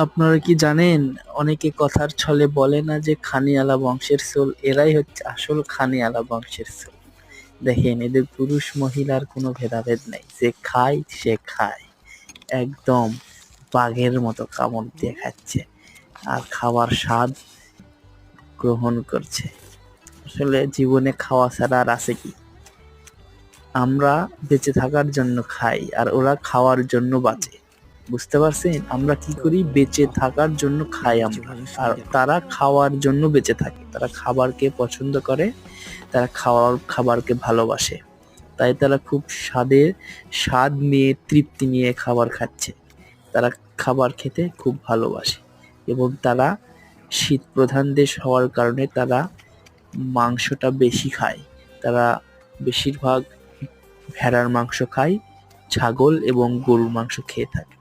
আপনারা কি জানেন, অনেকে কথার ছলে বলে না যে খানিয়ালা বংশের চুল, এরাই হচ্ছে আসল খানিয়ালা বংশের চুল। দেখেন, এদের পুরুষ মহিলার কোনো ভেদাভেদ নেই, যে খায় সে খায়, একদম বাঘের মতো কামড় দিয়ে খাচ্ছে আর খাওয়ার স্বাদ গ্রহণ করছে। আসলে জীবনে খাওয়া ছাড়া আর আছে কি? আমরা বেঁচে থাকার জন্য খাই আর ওরা খাওয়ার জন্য বাঁচে। বুঝতে পারছেন? আমরা কি করি? বেঁচে থাকার জন্য খাই আমরা, আর তারা খাওয়ার জন্য বেঁচে থাকে। তারা খাবারকে পছন্দ করে, তারা খাবারকে ভালোবাসে। তাই তারা খুব স্বাদ নিয়ে, তৃপ্তি নিয়ে খাবার খাচ্ছে। তারা খাবার খেতে খুব ভালোবাসে এবং তারা শীত প্রধান দেশ হওয়ার কারণে তারা মাংসটা বেশি খায়। তারা বেশিরভাগ ভেড়ার মাংস খায়, ছাগল এবং গরুর মাংস খেয়ে থাকে।